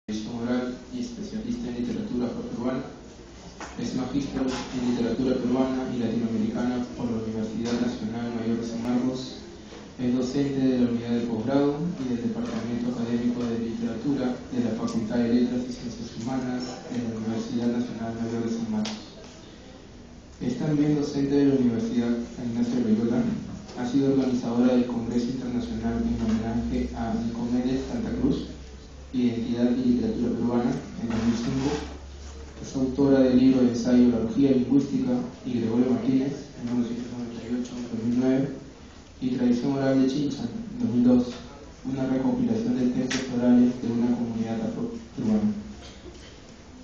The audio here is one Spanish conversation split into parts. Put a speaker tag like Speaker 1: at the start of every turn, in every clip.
Speaker 1: Oral y especialista en literatura afroperuana. Es magíster en literatura peruana y latinoamericana por la Universidad Nacional Mayor de San Marcos. Es docente de la unidad de posgrado y del Departamento Académico de Literatura de la Facultad de Letras y Ciencias Humanas de la Universidad Nacional Mayor de San Marcos. Es también docente de la Universidad Ignacio Loyola. Ha sido organizadora del Congreso Internacional en homenaje a Nicomedes Santa Cruz, Identidad y Literatura Peruana, en 2005. Es autora del libro de ensayo Biología Lingüística y Gregorio Martínez, en 1998-2009, y Tradición Oral de Chincha, en 2002, una recopilación de textos orales de una comunidad afro-peruana.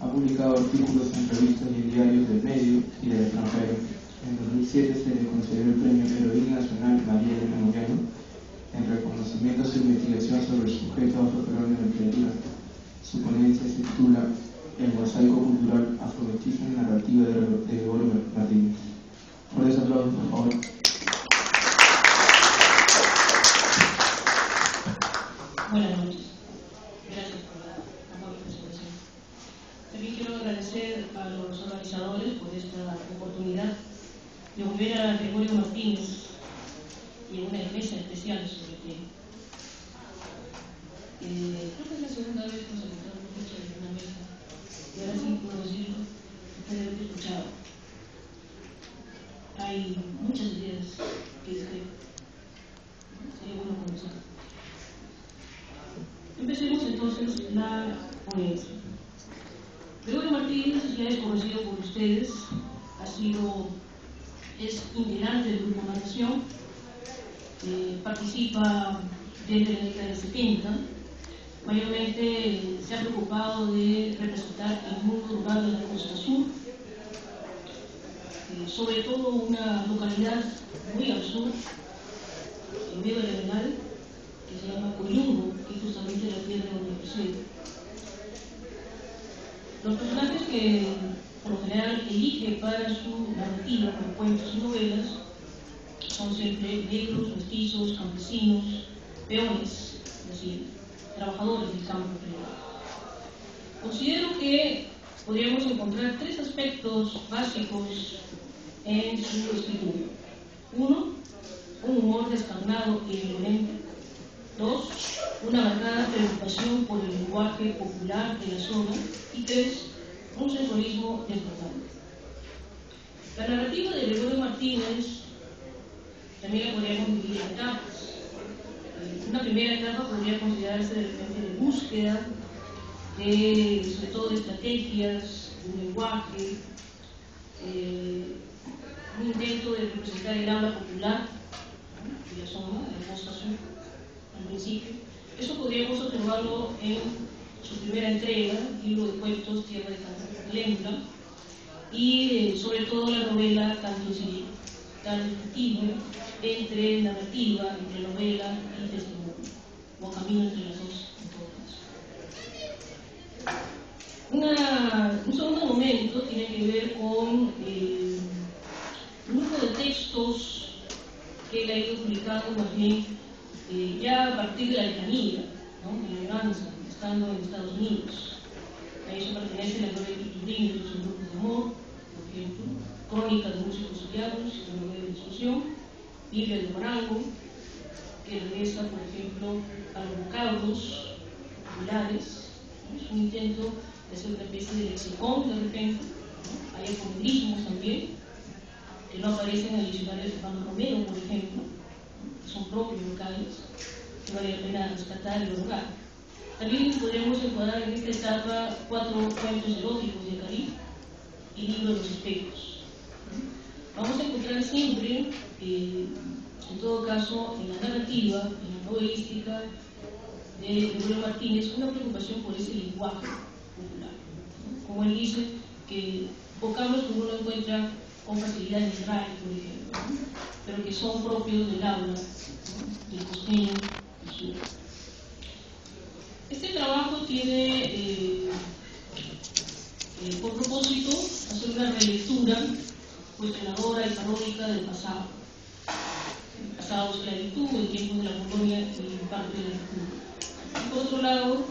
Speaker 1: Ha publicado artículos en revistas y en diarios del medio y del extranjero. En 2007 se le concedió el Premio Heroína Nacional María Elena Moyano en reconocimiento a su investigación sobre el sujeto afroperuano en la literatura. Su ponencia se titula El mosaico cultural afroventismo y narrativa de Gregorio Martínez. Fuertes aplausos, por favor.
Speaker 2: Buenas noches. Gracias por la amable presentación. También quiero agradecer a los organizadores por esta oportunidad de volver a Gregorio Martínez y en una mesa especial sobre el tema. Creo que es la segunda vez que nos encontramos en una mesa y ahora sí puedo decirlo, ustedes lo han escuchado. Hay muchas ideas que discrepan. Sería bueno comenzar. Empecemos entonces la ponencia. Gregorio Martínez ya es conocido por ustedes, es integrante del grupo Natación, participa desde la década de 70, mayormente se ha preocupado de representar el mundo rural de la costa sur, sobre todo una localidad muy al sur, en medio del Arenal, que se llama Coyungo, que es justamente la tierra donde reside. Los personajes que por lo general elige para su narrativa, como cuentos y novelas, son siempre negros, mestizos, campesinos, peones, es decir, trabajadores del campo privado. Considero que podríamos encontrar tres aspectos básicos en su escritura. Uno, un humor descarnado e irreverente. Dos, una marcada preocupación por el lenguaje popular de la zona. Y tres, un sensualismo desbordante. La narrativa de Gregorio Martínez también la podríamos dividir en etapas. Una primera etapa podría considerarse de repente de búsqueda, sobre todo de estrategias, de un lenguaje, un intento de representar el habla popular de la zona, de la costa sur, al principio. Eso podríamos observarlo en su primera entrega, libro de cuentos Tierra de Cantalenta, y sobre todo la novela Cantos y Libros, tan discutible entre narrativa, entre novela y testimonio, o camino entre las dos en todo caso. Un segundo momento tiene que ver con un grupo de textos que él ha ido publicando más bien ya a partir de la lejanía, ¿no? De la elegancia, estando en Estados Unidos. A eso pertenece la novela de Turín, de sus grupos de amor, por ejemplo, Crónica de músicos sorianos, una novela de discusión, Biblia de Morango, que regresa, por ejemplo, a los vocablos populares. Es un intento de hacer una especie de lexicón de repente, ¿no? Hay efemidismos también, que no aparecen en el diccionario de Juan Romero, por ejemplo, ¿no? Que son propios locales, que vale la pena rescatar y lograr. También podríamos encuadrar en esta etapa 4 cuentos eróticos de Caribe y Libro de los Espejos. Vamos a encontrar siempre, en todo caso, en la narrativa, en la novelística de Gregorio Martínez, una preocupación por ese lenguaje popular, ¿no? Como él dice, que vocablos que uno encuentra con facilidad en el radio, por ejemplo, ¿no? Pero que son propios del habla, ¿no? Del costeño, del sur. Este trabajo tiene por propósito hacer una relectura cuestionadora y paródica del pasado. El pasado esclavitud, el tiempo de la colonia y parte de la república. Y por otro lado,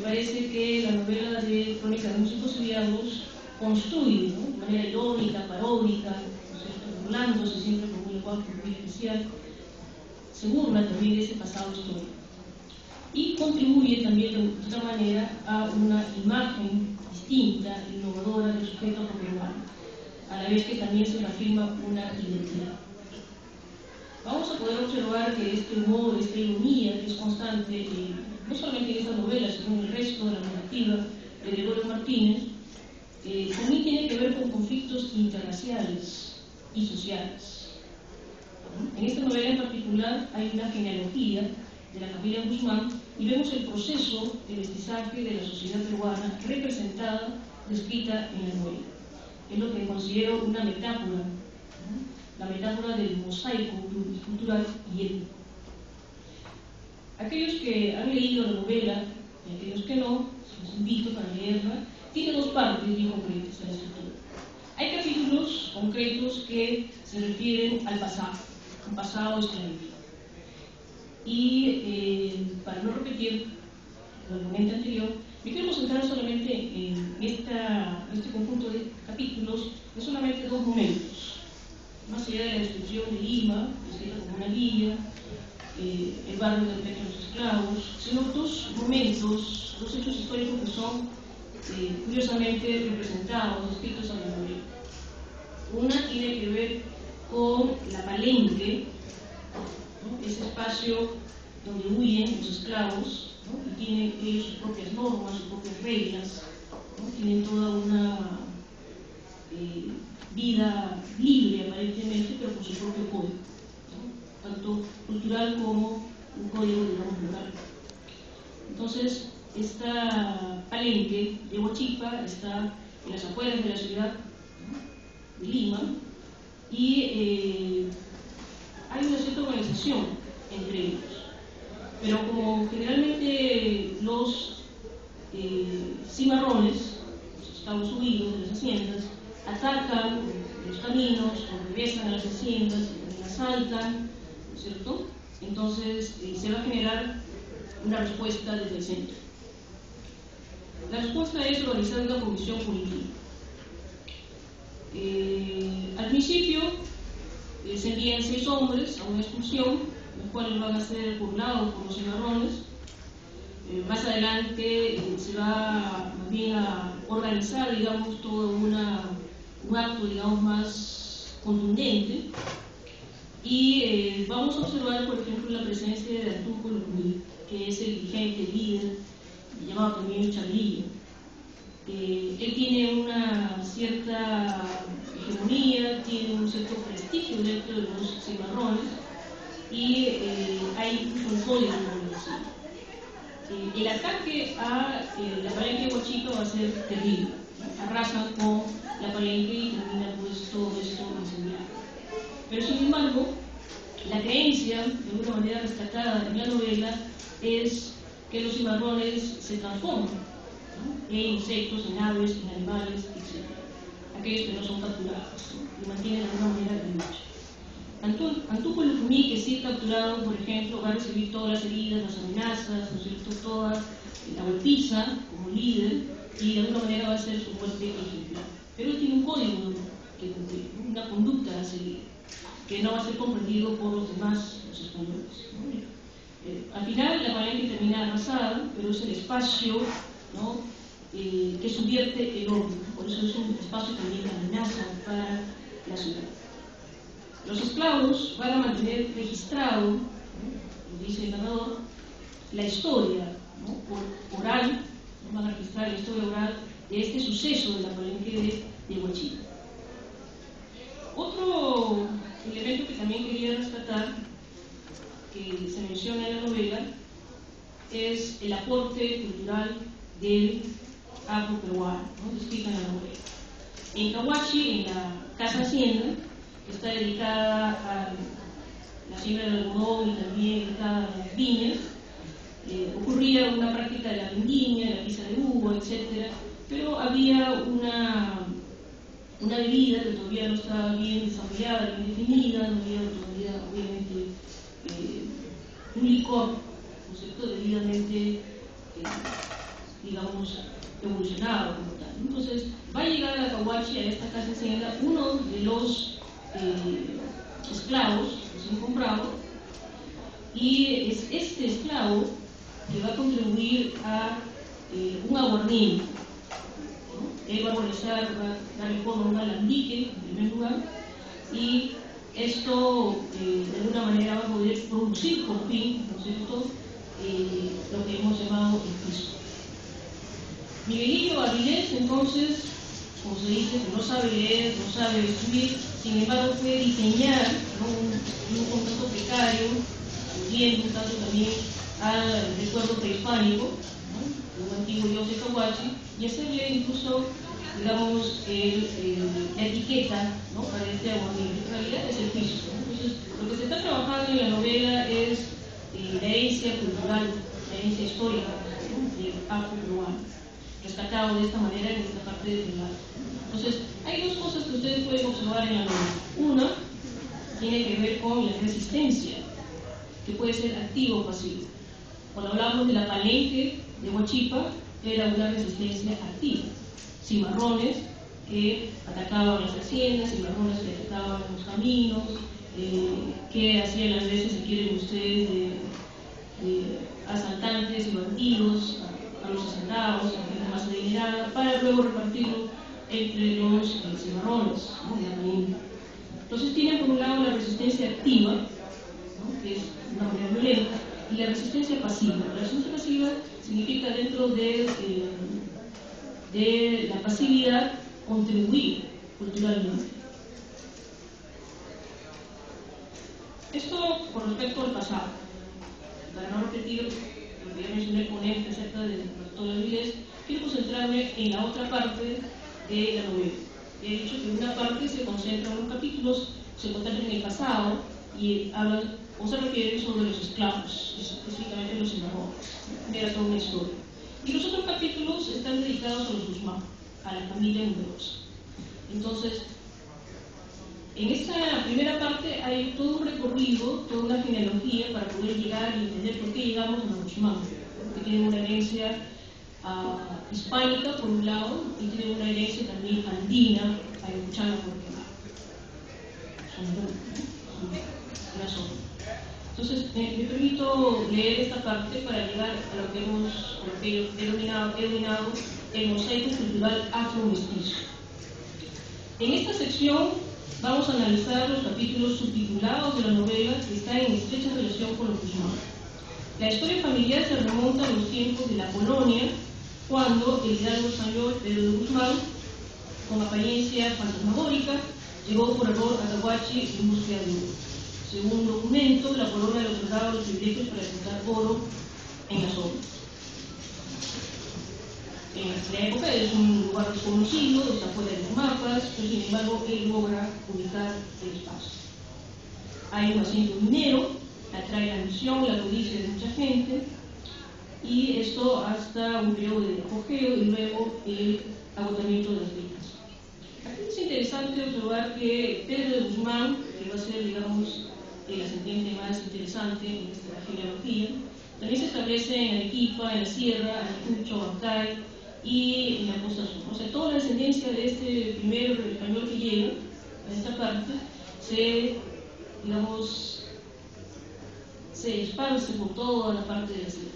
Speaker 2: me parece que la novela de Crónica de Músicos y Diablos construye, ¿no?, de manera irónica, paródica, ¿no es cierto?, burlándose siempre con un lenguaje muy especial, se burla también de ese pasado histórico y contribuye también de otra manera a una imagen distinta, innovadora del sujeto afroperuano, a la vez que también se reafirma una identidad. Vamos a poder observar que este humor, esta ironía que es constante, no solamente en esta novela, sino en el resto de la narrativa de Gregorio Martínez, también tiene que ver con conflictos interraciales y sociales. En esta novela en particular hay una genealogía de la familia Guzmán y vemos el proceso de mestizaje de la sociedad peruana representada, descrita en la novela. Es lo que considero una metáfora, ¿no?, la metáfora del mosaico cultural y étnico. Aquellos que han leído la novela y aquellos que no, los invito para leerla. Tiene dos partes bien concretas en la estructura. Hay capítulos concretos que se refieren al pasado, un pasado esclavista. Y para no repetir el argumento anterior, me quiero concentrar solamente en este conjunto de capítulos, de solamente dos momentos. Más allá de la descripción de Lima, descrita como una villa, el barrio del Pecho de los Esclavos, sino dos momentos, dos hechos históricos que son curiosamente representados, descritos en la novela. Una tiene que ver con la Palenque, ¿no?, ese espacio donde huyen los esclavos, ¿no?, y tienen ellos sus propias normas, sus propias reglas, ¿no?, tienen toda una vida libre aparentemente, pero con su propio código, ¿no?, tanto cultural como un código, digamos, moral. Entonces, esta Palenque de Huachipa está en las afueras de la ciudad, ¿no?, de Lima, y hay una cierta organización entre ellos. Pero como generalmente los cimarrones, los esclavos huidos de las haciendas, atacan los caminos, o regresan a las haciendas, y las asaltan, ¿no es cierto? Entonces se va a generar una respuesta desde el centro. La respuesta es organizar una comisión punitiva. Al principio se envían 6 hombres a una expulsión, los cuales van a ser burlados por los cimarrones. Más adelante se va más bien a organizar, digamos, todo un acto, digamos, más contundente. Y vamos a observar, por ejemplo, la presencia de Arturo Lucumí, que es el dirigente, el líder, llamado también Charlillo. Él tiene una cierta hegemonía, tiene un cierto prestigio dentro de los cimarrones y hay incluso un código organizado. El ataque a la Palenque de Huachipa va a ser terrible, ¿no? Arrasan con la Palenque y termina pues todo esto incendiado. Pero sin embargo, la creencia, de alguna manera rescatada en la novela, es que los cimarrones se transforman, ¿no?, en insectos, en aves, en animales, etc. Aquellos que no son capturados, ¿no?, y mantienen de alguna manera la lucha. Antuco Lucumí, que sí es capturado, por ejemplo, va a recibir todas las heridas, las amenazas, ¿no es cierto?, toda la golpiza como líder, y de alguna manera va a ser su muerte ejemplar. Pero él tiene un código que cumplir, ¿no?, una conducta a seguir, que no va a ser comprendido por los demás, los españoles, ¿no? Al final la Palenque termina arrasada, pero es el espacio, ¿no?, que subvierte el orden, por eso es un espacio también de amenaza para la ciudad. Los esclavos van a mantener registrado, ¿no?, lo dice el narrador, la historia, ¿no?, oral, ¿no?, van a registrar la historia oral de este suceso de la Palenque de Huachipa. Otro elemento que también quería rescatar, que se menciona en la novela, es el aporte cultural del afroperuano, ¿no?, descrito en la novela. En Cahuachi, en la casa hacienda, que está dedicada a la siembra del algodón y también dedicada a las viñas, ocurría una práctica de la vendimia, la pisa de uva, etc. Pero había una bebida que todavía no estaba bien desarrollada, bien definida, no había todavía, obviamente, un licor, ¿no es cierto?, debidamente digamos, evolucionado como tal. Entonces, va a llegar a Cahuachi, a esta casa hacienda, uno de los esclavos que se han comprado, y es este esclavo que va a contribuir a un aguardiente, ¿no? Él va a realizar, va a darle forma a un alambique en primer lugar, y esto de alguna manera va a poder producir por fin, ¿no es cierto?, lo que hemos llamado el pisco. Miguelillo Avilés, entonces, como se dice, que no sabe leer, no sabe escribir, sin embargo puede diseñar, ¿no?, un contrato precario, huyendo un tanto también al recuerdo prehispánico, ¿no?, de un antiguo dios de Cahuachi, y hacerle incluso, digamos, la etiqueta, ¿no?, para este aguardiente. En realidad es el pisco, ¿no? Entonces, lo que se está trabajando en la novela es la herencia cultural, la herencia histórica, ¿no?, del afro-peruano, rescatado de esta manera en esta parte del relato. Entonces, hay dos cosas que ustedes pueden observar en la novela. Una tiene que ver con la resistencia, que puede ser activa o pasiva. Cuando hablamos de la palenque de Huachipa, era una resistencia activa. Cimarrones que atacaban las haciendas, cimarrones que atacaban los caminos, que hacían las veces, si quieren ustedes, de asaltantes y bandidos a los hacendados, a la gente más adinerada, para luego repartirlo entre los cimarrones, ¿no?, de la palenque. Entonces tienen por un lado la resistencia activa, ¿no?, que es una manera violenta, y la resistencia pasiva. La resistencia pasiva significa, dentro de la pasividad, contribuir culturalmente. Esto con respecto al pasado. Para no repetir lo que ya mencioné el ponente acerca de Bartolo Avilés, quiero concentrarme en la otra parte de la novela. He dicho que una parte se concentra en los capítulos, se concentran en el pasado y hablan o se refieren sobre los esclavos, específicamente los cimarrones. Era toda una historia. Y los otros capítulos están dedicados a los Guzmán, a la familia numerosa. Entonces, en esta primera parte hay todo un recorrido, toda una genealogía para poder llegar y entender por qué llegamos a los Guzmán, porque tienen una herencia hispánica por un lado y tienen una herencia también andina, ayacuchana por otro lado. Son una zona. Entonces, me permito leer esta parte para llegar a lo que he denominado el mosaico cultural afro-mestizo. En esta sección vamos a analizar los capítulos subtitulados de la novela que están en estrecha relación con los Guzmán. La historia familiar se remonta a los tiempos de la colonia, cuando el hidalgo español Pedro de Guzmán, con apariencia fantasmagórica, llegó por error a Cahuachi en búsqueda de oro. Según un documento, la corona le otorgaba los privilegios para explotar oro en la zona. En la época es un lugar desconocido, está fuera de los mapas, pero sin embargo él logra ubicar el espacio. Hay un asiento minero, atrae la ambición, la codicia de mucha gente, y esto hasta un periodo de apogeo y luego el agotamiento de las vidas. Aquí es interesante observar que Pedro de Guzmán, que va a ser, digamos, el ascendiente más interesante en esta genealogía, también se establece en Arequipa, en la Sierra, Ayacucho, Huancay y en la costa sur. O sea, toda la descendencia de este primer español que llega a esta parte se esparce por toda la parte de la Sierra.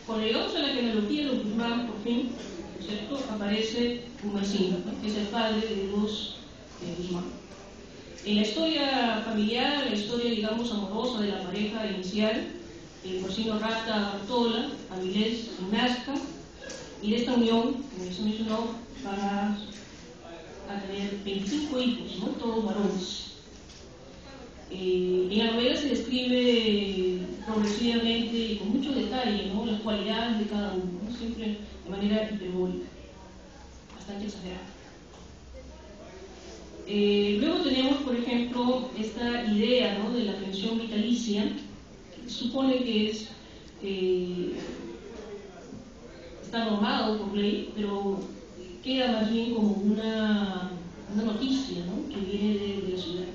Speaker 2: Cuando llegamos a la genealogía de los Guzmán, por fin, ¿cierto?, aparece Humacinga, ¿no?, que es el padre de los Guzmán. En la historia familiar, la historia, digamos, amorosa de la pareja inicial, el porcino Rata Bartola, Avilés y Nazca, y de esta unión, como se mencionó, para tener 25 hijos, ¿no?, todos varones. En la novela se describe progresivamente y con mucho detalle, ¿no?, las cualidades de cada uno, ¿no?, siempre de manera hiperbólica, bastante exagerada. Luego tenemos, por ejemplo, esta idea, ¿no?, de la pensión vitalicia, que se supone que está normado por ley, pero queda más bien como una noticia, ¿no?, que viene de la ciudad.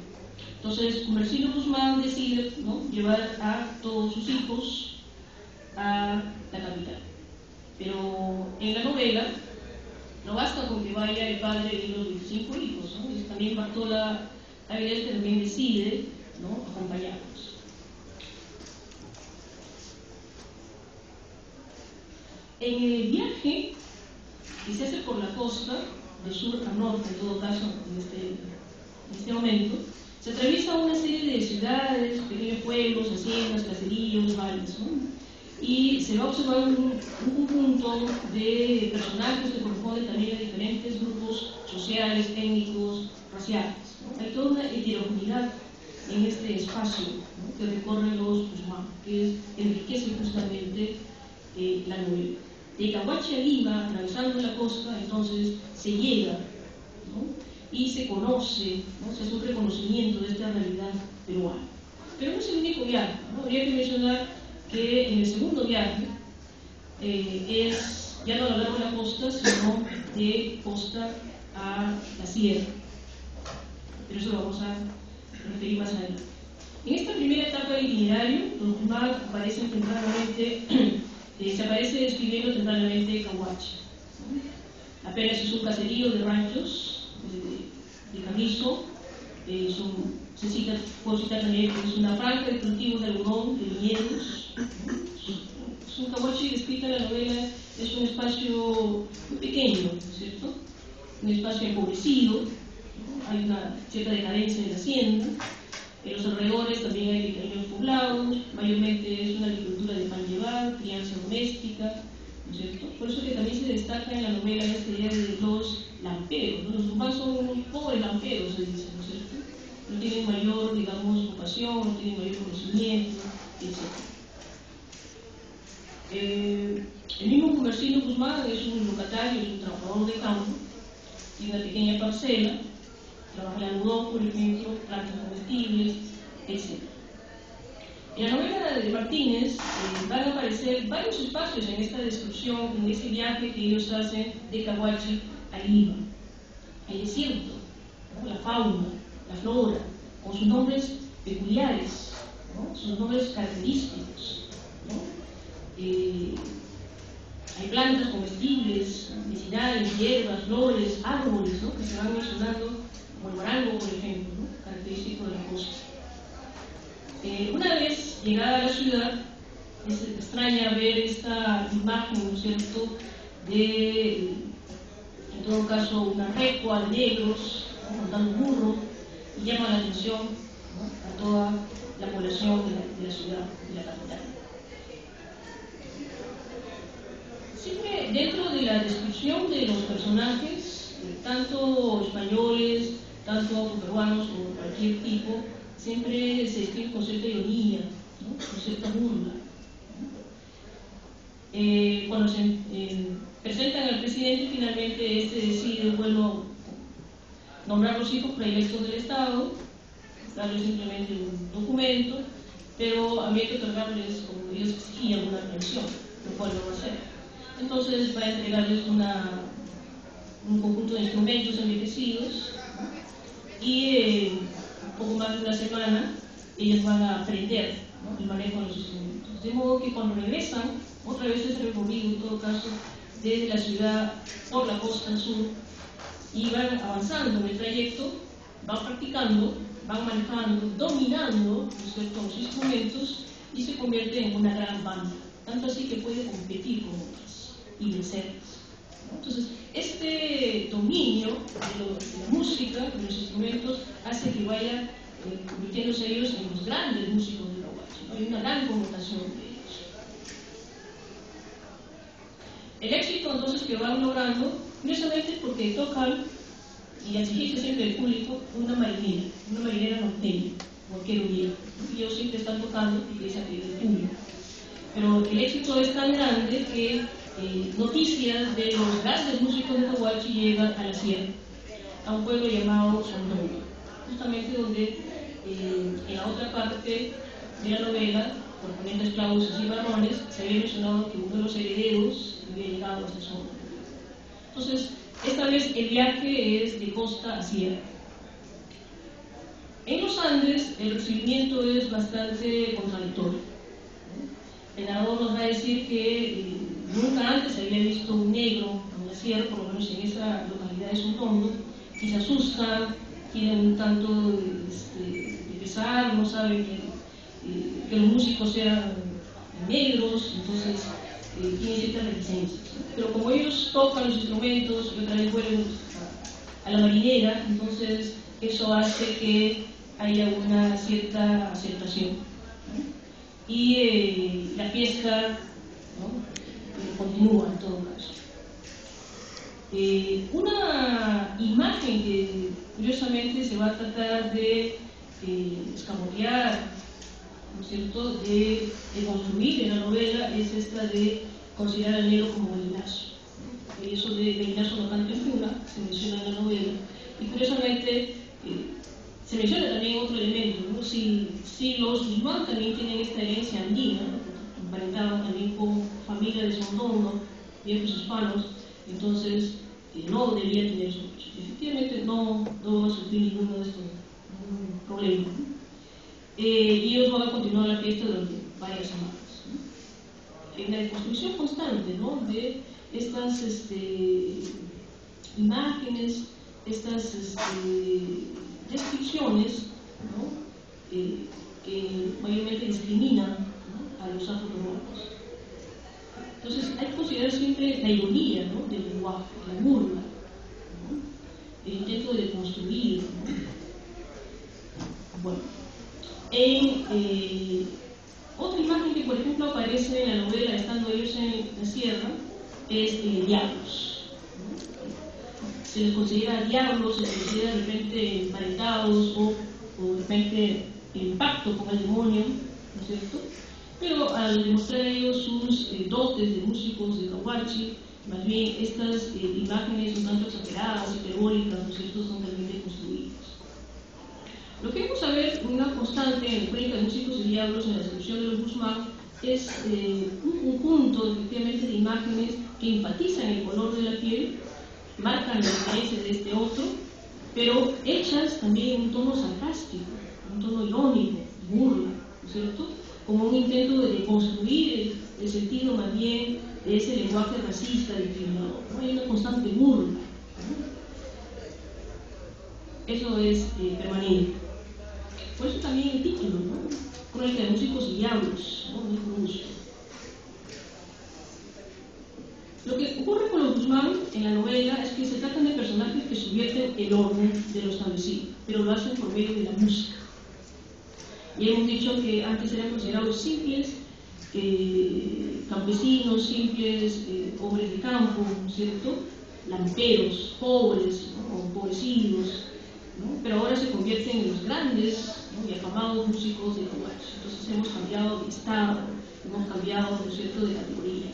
Speaker 2: Entonces, Gumersindo Guzmán decide, ¿no?, llevar a todos sus hijos a la capital. Pero en la novela no basta con que vaya el padre y los 25 hijos, ¿no? Y también Bartola Avilés, que también decide, ¿no?, acompañarlos. En el viaje que se hace por la costa, de sur a norte en todo caso, en este momento, se atraviesa una serie de ciudades, pequeños pueblos, haciendas, caseríos, valles, ¿no? Y se va observando un conjunto de personajes que corresponden también a diferentes grupos sociales, étnicos, raciales, ¿no? Hay toda una heterogeneidad en este espacio, ¿no?, que recorren los Guzmán, que enriquece justamente la novela. De Cahuachi a Lima, atravesando la costa, entonces se llega, ¿no?, y se conoce, ¿no?, se hace un reconocimiento de esta realidad peruana. Pero no es el único viaje, ¿no? Habría que mencionar que en el segundo viaje es ya no a lo largo de la costa, sino de costa a la sierra. Pero eso lo vamos a referir más adelante. En esta primera etapa del itinerario, los Guzmán aparecen tempranamente, se aparece describiendo tempranamente Cahuachi, ¿no? Apenas es un caserío de ranchos, de camiso, puedo citar también que es una franja de cultivos de algodón, de viñedos. Un Cahuachi descrita en la novela es un espacio muy pequeño, ¿no es cierto? Un espacio empobrecido, ¿no? Hay una cierta decadencia de la hacienda. En los alrededores también hay pequeños poblados, mayormente es una agricultura de pan llevar, crianza doméstica, ¿no es cierto? Por eso que también se destaca en la novela esta idea de los lamperos, ¿no? Los Guzmán son unos pobres lamperos, se dice, ¿no es cierto? No tienen mayor, digamos, ocupación, no tienen mayor conocimiento, etc. El mismo Gumersindo Guzmán es un locatario, es un trabajador de campo, tiene una pequeña parcela, trabaja el algodón, por ejemplo, plantas comestibles, etc. En la novela de Martínez van a aparecer varios espacios en esta descripción, en ese viaje que ellos hacen de Cahuachi a Lima. El desierto, ¿no?, la fauna, la flora, con sus nombres peculiares, ¿no?, sus nombres característicos, ¿no? Hay plantas comestibles, medicinales, hierbas, flores, árboles, ¿no?, que se van mencionando, como el marango, por ejemplo, ¿no?, característico de la costa. Una vez llegada a la ciudad, es extraña ver esta imagen, ¿no es cierto?, de, en todo caso, una recua de negros, ¿no?, montando un burro, y llama la atención, ¿no?, a toda la población de la ciudad, de la capital. Siempre dentro de la descripción de los personajes, tanto españoles, tanto peruanos o de cualquier tipo, siempre se describe con cierta ironía, ¿no?, con cierta burla, ¿no? Cuando se presentan al presidente, finalmente este decide, bueno, nombrar los hijos predilectos del Estado, darles simplemente un documento, pero había que otorgarles, como ellos exigían, una pensión, lo cual no va a hacer. Entonces va a entregarles un conjunto de instrumentos envejecidos, ¿no?, y un poco más de una semana ellos van a aprender, ¿no?, el manejo de los instrumentos. De modo que cuando regresan, otra vez es recorrido en todo caso desde la ciudad por la costa sur, y van avanzando en el trayecto, van practicando, van manejando, dominando, ¿no es cierto?, los instrumentos, y se convierte en una gran banda, tanto así que puede competir con otras y vencerlas, ¿no? Entonces, este dominio de la música, de los instrumentos, hace que vayan convirtiéndose ellos en los grandes músicos de Cahuachi, ¿no? Hay una gran connotación de ellos. El éxito entonces que van logrando, curiosamente porque tocan, y exige siempre el público, una marinera norteña, cualquier viejo, ¿no? Y ellos siempre están tocando y empieza a pedir el público. Pero el éxito es tan grande que noticias de los grandes músicos de Cahuachi llegan a la sierra, a un pueblo llamado Sondón, justamente donde en la otra parte de la novela, por poner esclavos y cimarrones, se había mencionado que uno de los herederos había llegado hasta Sondón. Entonces, esta vez el viaje es de costa a sierra. En los Andes el recibimiento es bastante contradictorio. El narrador nos va a decir que nunca antes se había visto un negro en la sierra, por lo menos en esa localidad de Sondondo, y se asustan, tienen un tanto de pesar, no saben que los músicos sean negros, entonces tienen ciertas reticencias. Pero como ellos tocan los instrumentos y otra vez vuelven a la marinera, entonces eso hace que haya una cierta aceptación, ¿no? Y la fiesta, ¿no?, continúa en todo caso. Una imagen que curiosamente se va a tratar de escamotear, ¿no es cierto?, de construir en la novela, es esta de considerar al negro como gallinazo. Y eso de gallinazo no canta en cuna, se menciona en la novela. Y curiosamente se menciona también otro elemento, ¿no? Si los Guzmán también tienen esta herencia andina, ¿no?, emparentados también con familia de Sondondo, viejos hispanos, entonces no debía tener eso. Efectivamente no va a sufrir ninguno de estos problemas, ¿no? Y ellos van a continuar la fiesta durante varias semanas, ¿no? En la construcción constante, ¿no?, de estas imágenes, estas descripciones, ¿no?, que mayormente discriminan, ¿no?, a los afroperuanos. Entonces hay que considerar siempre la ironía, ¿no?, del lenguaje, la burla, ¿no?, el intento de construir, ¿no? Bueno, otra imagen que por ejemplo aparece en la novela estando ellos en la sierra es diablos, ¿no? Se les considera diablos, se les considera de repente emparentados o de repente en pacto con el demonio, ¿no es cierto? Pero al demostrar ellos sus dotes de músicos de cahuachi, más bien estas imágenes un tanto exageradas, hiperbólicas, ¿no es cierto?, son realmente construidas. Lo que vamos a ver, una constante en la crónica de músicos y diablos en la descripción de los Guzmán, es un conjunto efectivamente de imágenes que enfatizan el color de la piel, marcan la diferencia de este otro, pero hechas también en un tono sarcástico, un tono irónico, burla, ¿no es cierto?, como un intento de construir el sentido más bien de ese lenguaje racista discriminador, ¿no? Hay una constante burla, ¿no? Eso es permanente. Por eso también el título, ¿no?, Crónica de músicos y diablos, ¿no?, muy gusto. Lo que ocurre con los Guzmán en la novela es que se tratan de personajes que subvierten el orden de lo establecido, pero lo hacen por medio de la música. Y hemos dicho que antes eran considerados simples campesinos, simples hombres de campo, ¿no es cierto?, lamperos, pobres, ¿no?, o empobrecidos, ¿no?, pero ahora se convierten en los grandes, ¿no?, y afamados músicos de cahuachi. Entonces hemos cambiado de estado, hemos cambiado, ¿no es cierto?, de categoría.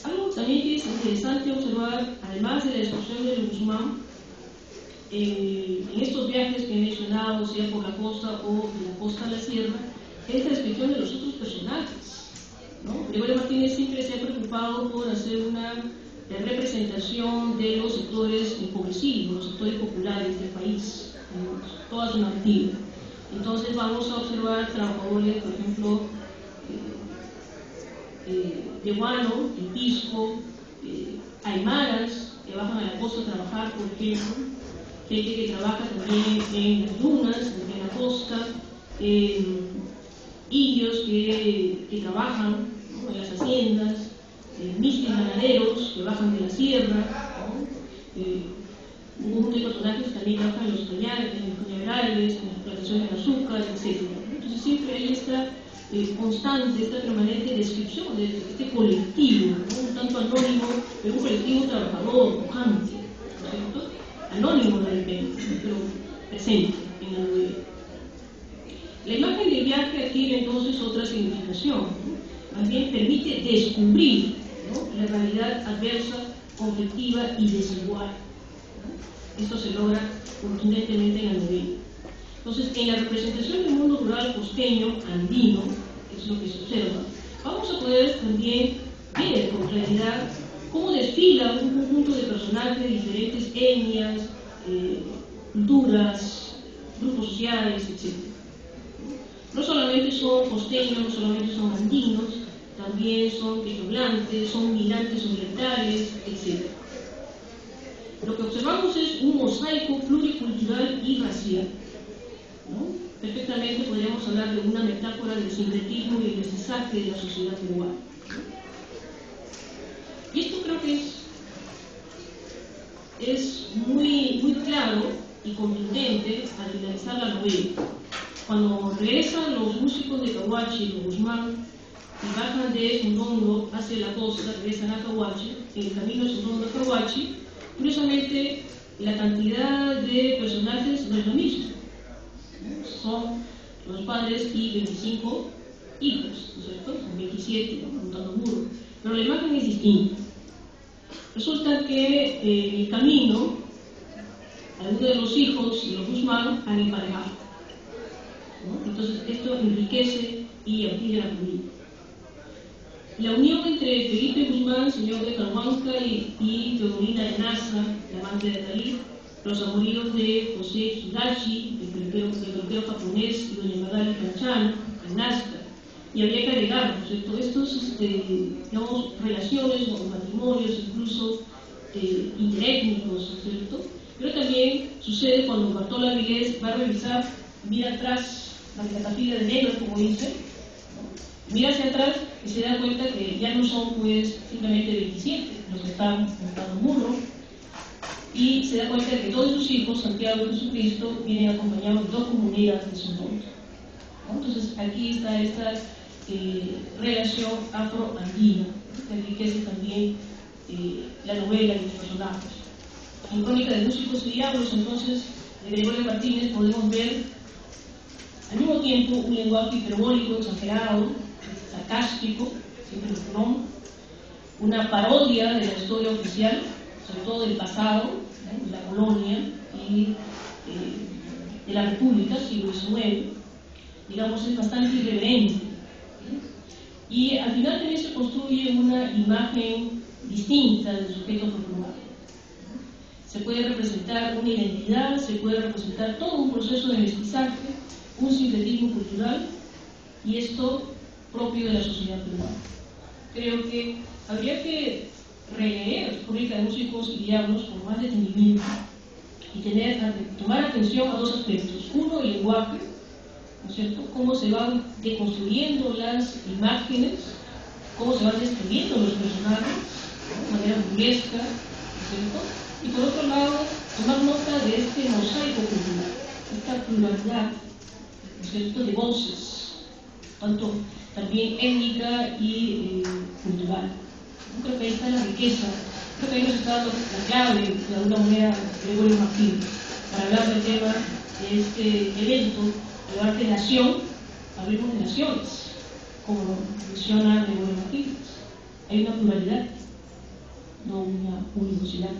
Speaker 2: Algo también que es interesante observar, además de la descripción de Guzmán, en estos viajes que he mencionado, sea por la costa o de la costa a la sierra, es la descripción de los otros personajes, ¿no? Gregorio Martínez siempre se ha preocupado por hacer una representación de los sectores empobrecidos, los sectores populares del país, en toda su narrativa. Entonces vamos a observar trabajadores, por ejemplo, de Guano, de Pisco, aymaras que bajan a la costa a trabajar, por ejemplo, gente que trabaja también en las dunas, en la costa, indios que trabajan, ¿no?, en las haciendas, mistis ganaderos que bajan de la sierra, ¿no? Un conjunto de personajes que también trabajan en los cañaverales, en la explotación del azúcar, etc. Entonces siempre hay esta constante, esta permanente descripción de este colectivo, ¿no?, un tanto anónimo, pero un colectivo trabajador, pujante, ¿no es cierto?, anónimo de repente, pero presente en la novela. La imagen del viaje adquiere entonces otra significación, ¿no?, más bien permite descubrir, ¿no?, la realidad adversa, conflictiva y desigual, ¿no? Esto se logra contundentemente en la novela. Entonces, en la representación del mundo rural costeño, andino, que es lo que se observa, vamos a poder también ver con claridad cómo desfila un conjunto de personajes de diferentes etnias, culturas, grupos sociales, etc. No solamente son costeños, no solamente son andinos, también son quechoblantes, son migrantes orientales, etc. Lo que observamos es un mosaico pluricultural y racial, ¿no? Perfectamente podríamos hablar de una metáfora del sincretismo y el mestizaje de la sociedad peruana. Y esto creo que es muy claro y contundente al finalizar la novela. Cuando regresan los músicos de Cahuachi y de Guzmán y bajan de Sondondo hacia la costa, regresan a Cahuachi, en el camino de Sondondo a Cahuachi, curiosamente la cantidad de personajes no es la misma. Son los padres y 25 hijos, ¿no es cierto? Son 27, ¿no? Contando muro. Pero la imagen es distinta. Resulta que en el camino, algunos de los hijos y los Guzmán han emparejado, ¿no? Entonces esto enriquece y amplía la familia. La unión entre Felipe Guzmán, señor de Carhuanca, y Teodorina de Nasa, la amante de Dalí, los amoríos de José Hidachi, el peluquero japonés, y doña Magali Canchano, en Nazca. Y habría que agregar, ¿no es cierto?, estos, digamos, relaciones o matrimonios, incluso interétnicos, ¿no es cierto? Pero también sucede cuando Bartolo Avilés va a revisar, mira atrás, la catafila de negros, como dice, ¿no? Mira hacia atrás y se da cuenta que ya no son, pues, simplemente 27 los que están montando muro, y se da cuenta de que todos sus hijos, Santiago y Jesucristo, vienen acompañados de dos comunidades de su nombre, ¿no? Entonces, aquí está esta relación afro-andina, que enriquece también la novela y los personajes. En Crónica de Músicos y Diablos, entonces, de Gregorio Martínez, podemos ver al mismo tiempo un lenguaje hiperbólico, exagerado, sarcástico, siempre el pronombre, una parodia de la historia oficial, sobre todo del pasado, ¿no?, de la colonia y de la República, siglo XIX, digamos, es bastante irreverente. Y al final también se construye una imagen distinta del sujeto popular. Se puede representar una identidad, se puede representar todo un proceso de mestizaje, un sincretismo cultural, y esto propio de la sociedad peruana. Creo que habría que releer Crónica de Músicos y Diablos con más detenimiento y tomar atención a dos aspectos. Uno, el lenguaje, ¿no es cierto?, cómo se van deconstruyendo las imágenes, cómo se van describiendo los personajes, ¿no?, de manera burlesca, ¿no es cierto? Y por otro lado, tomar nota de este mosaico cultural, esta pluralidad, ¿no es cierto?, de voces, tanto también étnica y cultural. Yo creo que ahí está la riqueza, creo que ahí nos está dando la clave, de alguna manera, Gregorio Martínez, para hablar del tema de este evento, hablar de nación, hablemos de naciones, como menciona Gregorio Martínez. Hay una pluralidad, no una univocidad.